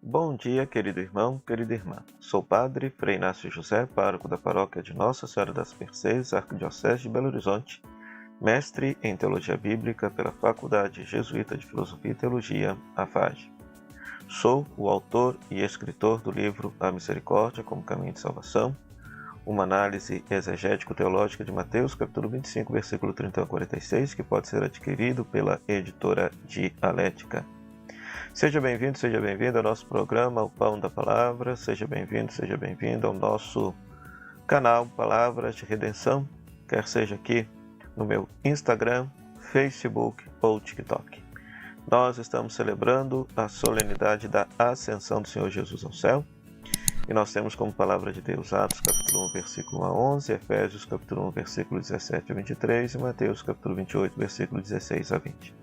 Bom dia, querido irmão, querida irmã. Sou padre Frei Inácio José, pároco da paróquia de Nossa Senhora das Mercês, Arquidiocese de Belo Horizonte, mestre em Teologia Bíblica pela Faculdade Jesuíta de Filosofia e Teologia, AFAG. Sou o autor e escritor do livro A Misericórdia como Caminho de Salvação, uma análise exegético-teológica de Mateus, capítulo 25, versículo 31 a 46, que pode ser adquirido pela editora Dialética. Seja bem-vindo ao nosso programa O Pão da Palavra, seja bem-vindo ao nosso canal Palavras de Redenção, quer seja aqui no meu Instagram, Facebook ou TikTok. Nós estamos celebrando a solenidade da Ascensão do Senhor Jesus ao céu, e nós temos como palavra de Deus Atos capítulo 1, versículo 1 a 11, Efésios capítulo 1, versículo 17 a 23 e Mateus capítulo 28, versículo 16 a 20.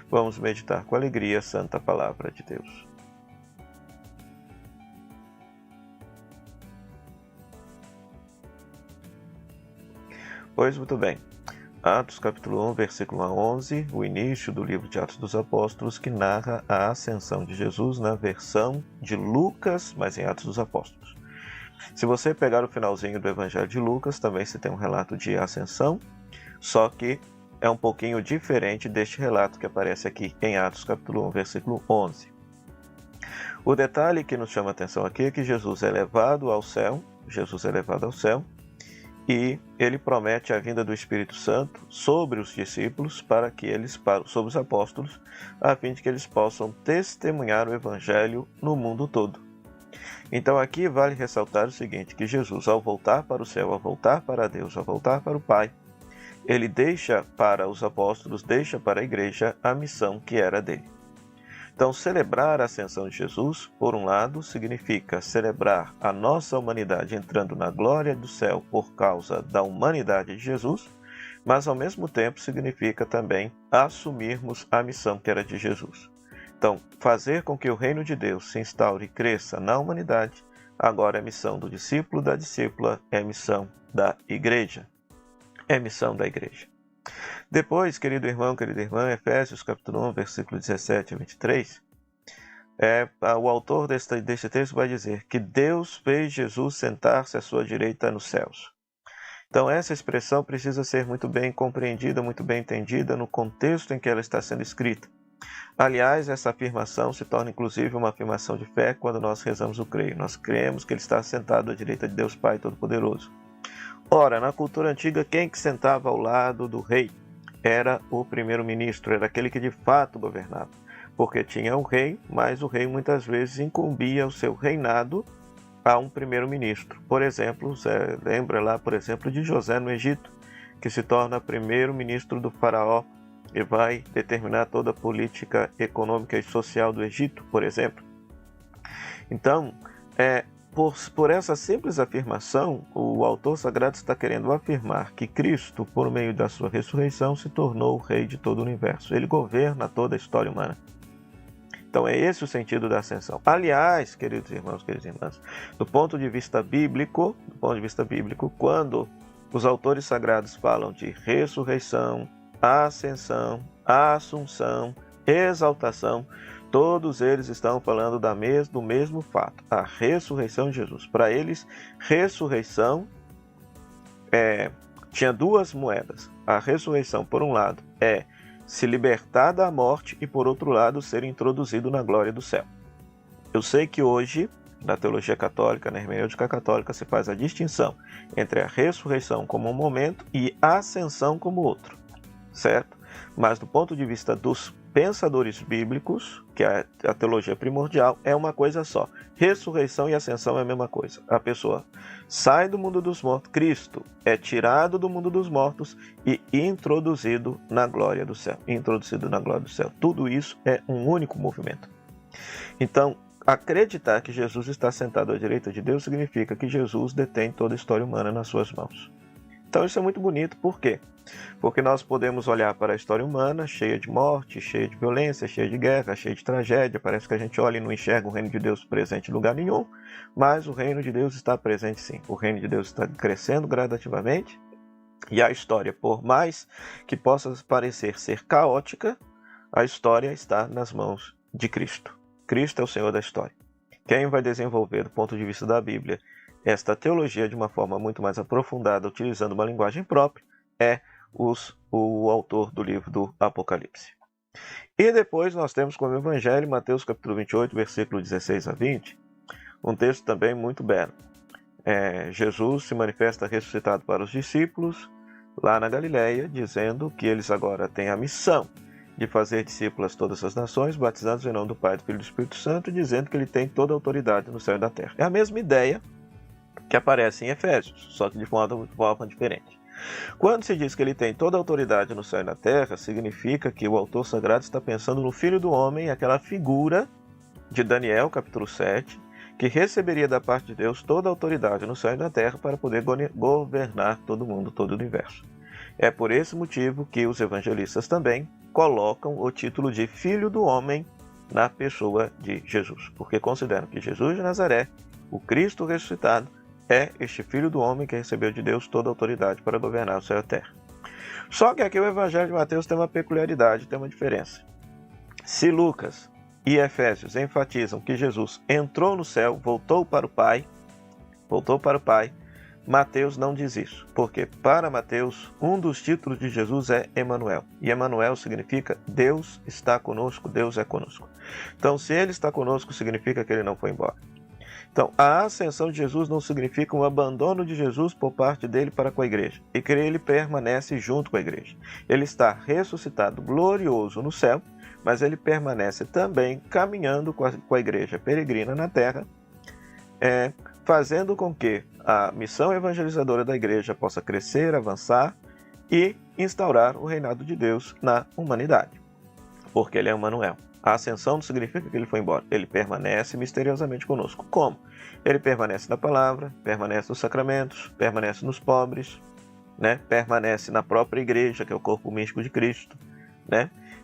Vamos meditar com alegria a santa palavra de Deus. Pois muito bem, Atos capítulo 1, versículo 1 a 11, o início do livro de Atos dos Apóstolos, que narra a ascensão de Jesus na versão de Lucas, mas em Atos dos Apóstolos. Se você pegar o finalzinho do Evangelho de Lucas, também se tem um relato de ascensão, só que é um pouquinho diferente deste relato que aparece aqui em Atos capítulo 1, versículo 11. O detalhe que nos chama a atenção aqui é que Jesus é levado ao céu, e ele promete a vinda do Espírito Santo sobre os discípulos, sobre os apóstolos, a fim de que eles possam testemunhar o Evangelho no mundo todo. Então aqui vale ressaltar o seguinte, que Jesus, ao voltar para o céu, ao voltar para Deus, ao voltar para o Pai, ele deixa para os apóstolos, deixa para a igreja a missão que era dele. Então, celebrar a ascensão de Jesus, por um lado, significa celebrar a nossa humanidade entrando na glória do céu por causa da humanidade de Jesus, mas ao mesmo tempo significa também assumirmos a missão que era de Jesus. Então, fazer com que o reino de Deus se instaure e cresça na humanidade, agora é missão do discípulo, da discípula, é missão da igreja. É missão da igreja. Depois, querido irmão, querida irmã, Efésios capítulo 1, versículo 17 a 23, o autor deste texto vai dizer que Deus fez Jesus sentar-se à sua direita nos céus. Então, essa expressão precisa ser muito bem compreendida, muito bem entendida no contexto em que ela está sendo escrita. Aliás, essa afirmação se torna inclusive uma afirmação de fé quando nós rezamos o creio. Nós cremos que ele está sentado à direita de Deus Pai Todo-Poderoso. Ora, na cultura antiga, quem que sentava ao lado do rei? Era o primeiro-ministro, era aquele que de fato governava. Porque tinha o rei, mas o rei muitas vezes incumbia o seu reinado a um primeiro-ministro. Por exemplo, você lembra lá, por exemplo, de José no Egito, que se torna primeiro-ministro do faraó e vai determinar toda a política econômica e social do Egito, por exemplo. Então, por essa simples afirmação, o autor sagrado está querendo afirmar que Cristo, por meio da sua ressurreição, se tornou o rei de todo o universo. Ele governa toda a história humana. Então é esse o sentido da ascensão. Aliás, queridos irmãos, queridas irmãs, do ponto de vista bíblico, quando os autores sagrados falam de ressurreição, ascensão, assunção, exaltação, todos eles estão falando do mesmo fato, a ressurreição de Jesus. Para eles, ressurreição tinha duas moedas. A ressurreição, por um lado, é se libertar da morte e, por outro lado, ser introduzido na glória do céu. Eu sei que hoje, na teologia católica, na hermenêutica católica, se faz a distinção entre a ressurreição como um momento e a ascensão como outro, certo? Mas do ponto de vista dos pensadores bíblicos, que é a teologia primordial, é uma coisa só. Ressurreição e ascensão é a mesma coisa. A pessoa sai do mundo dos mortos, Cristo é tirado do mundo dos mortos e introduzido na glória do céu. Tudo isso é um único movimento. Então, acreditar que Jesus está sentado à direita de Deus significa que Jesus detém toda a história humana nas suas mãos. Então isso é muito bonito, por quê? Porque nós podemos olhar para a história humana cheia de morte, cheia de violência, cheia de guerra, cheia de tragédia. Parece que a gente olha e não enxerga o reino de Deus presente em lugar nenhum, mas o reino de Deus está presente sim. O reino de Deus está crescendo gradativamente e a história, por mais que possa parecer ser caótica, a história está nas mãos de Cristo. Cristo é o Senhor da história. Quem vai desenvolver, do ponto de vista da Bíblia, esta teologia de uma forma muito mais aprofundada, utilizando uma linguagem própria, é o autor do livro do Apocalipse. E depois nós temos como Evangelho, Mateus capítulo 28, versículo 16 a 20, um texto também muito belo. Jesus se manifesta ressuscitado para os discípulos lá na Galileia, dizendo que eles agora têm a missão de fazer discípulos todas as nações, batizados em nome do Pai, do Filho e do Espírito Santo, dizendo que ele tem toda a autoridade no céu e na terra. É a mesma ideia que aparece em Efésios, só que de forma diferente. Quando se diz que ele tem toda a autoridade no céu e na terra, significa que o autor sagrado está pensando no Filho do Homem, aquela figura de Daniel, capítulo 7, que receberia da parte de Deus toda a autoridade no céu e na terra para poder governar todo mundo, todo o universo. É por esse motivo que os evangelistas também colocam o título de Filho do Homem na pessoa de Jesus, porque consideram que Jesus de Nazaré, o Cristo ressuscitado, é este Filho do Homem que recebeu de Deus toda a autoridade para governar o céu e a terra. Só que aqui o Evangelho de Mateus tem uma peculiaridade, tem uma diferença. Se Lucas e Efésios enfatizam que Jesus entrou no céu, voltou para o Pai, Mateus não diz isso, porque para Mateus um dos títulos de Jesus é Emanuel, e Emanuel significa Deus está conosco, Deus é conosco. Então, se ele está conosco, significa que ele não foi embora. Então, a ascensão de Jesus não significa um abandono de Jesus por parte dele para com a igreja, e que ele permanece junto com a igreja. Ele está ressuscitado, glorioso no céu, mas ele permanece também caminhando com a igreja peregrina na terra, fazendo com que a missão evangelizadora da igreja possa crescer, avançar e instaurar o reinado de Deus na humanidade, porque ele é Emanuel. A ascensão não significa que ele foi embora, ele permanece misteriosamente conosco. Como? Ele permanece na palavra, permanece nos sacramentos, permanece nos pobres, permanece na própria igreja, que é o corpo místico de Cristo.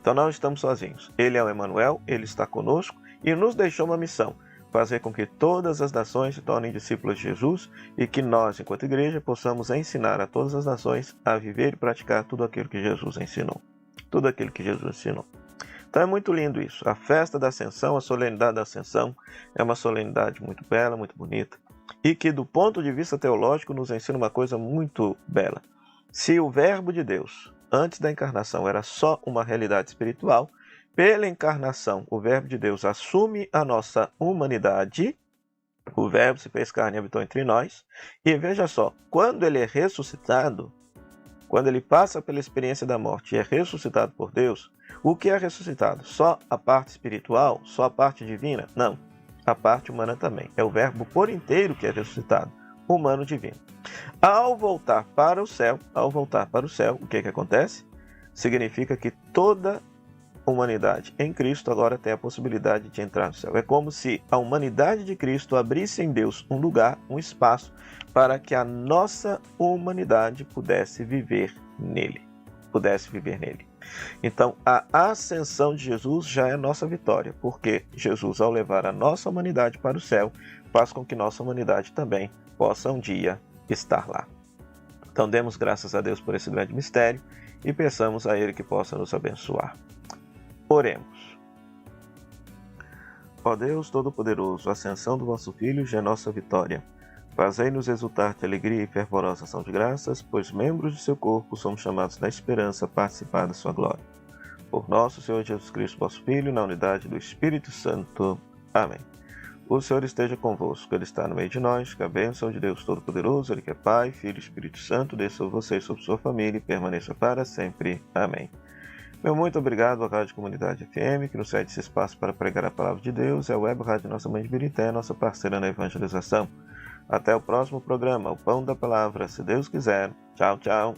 Então não estamos sozinhos. Ele é o Emanuel, ele está conosco e nos deixou uma missão: fazer com que todas as nações se tornem discípulos de Jesus e que nós, enquanto igreja, possamos ensinar a todas as nações a viver e praticar tudo aquilo que Jesus ensinou. Tudo aquilo que Jesus ensinou. Então é muito lindo isso. A festa da Ascensão, a solenidade da Ascensão, é uma solenidade muito bela, muito bonita, e que do ponto de vista teológico nos ensina uma coisa muito bela. Se o Verbo de Deus, antes da encarnação, era só uma realidade espiritual, pela encarnação, o Verbo de Deus assume a nossa humanidade, o Verbo se fez carne e habitou entre nós, e veja só, quando ele é ressuscitado, quando ele passa pela experiência da morte e é ressuscitado por Deus, o que é ressuscitado? Só a parte espiritual? Só a parte divina? Não, a parte humana também. É o Verbo por inteiro que é ressuscitado, humano divino. Ao voltar para o céu, o que acontece? Significa que toda humanidade em Cristo agora tem a possibilidade de entrar no céu. É como se a humanidade de Cristo abrisse em Deus um lugar, um espaço, para que a nossa humanidade pudesse viver nele. Então, a ascensão de Jesus já é nossa vitória, porque Jesus, ao levar a nossa humanidade para o céu, faz com que nossa humanidade também possa um dia estar lá. Então, demos graças a Deus por esse grande mistério e peçamos a Ele que possa nos abençoar. Oremos. Ó Deus Todo-Poderoso, a ascensão do vosso Filho já é nossa vitória. Fazei-nos exultar de alegria e fervorosa ação de graças, pois membros de seu corpo somos chamados na esperança a participar da sua glória. Por nosso Senhor Jesus Cristo, vosso Filho, na unidade do Espírito Santo. Amém. O Senhor esteja convosco, Ele está no meio de nós, que a bênção de Deus Todo-Poderoso, Ele que é Pai, Filho e Espírito Santo, desça sobre você e sobre sua família e permaneça para sempre. Amém. Meu muito obrigado à Rádio Comunidade FM, que nos cede esse espaço para pregar a Palavra de Deus, é a Web Rádio Nossa Mãe de Birité, nossa parceira na evangelização. Até o próximo programa, o Pão da Palavra, se Deus quiser. Tchau, tchau.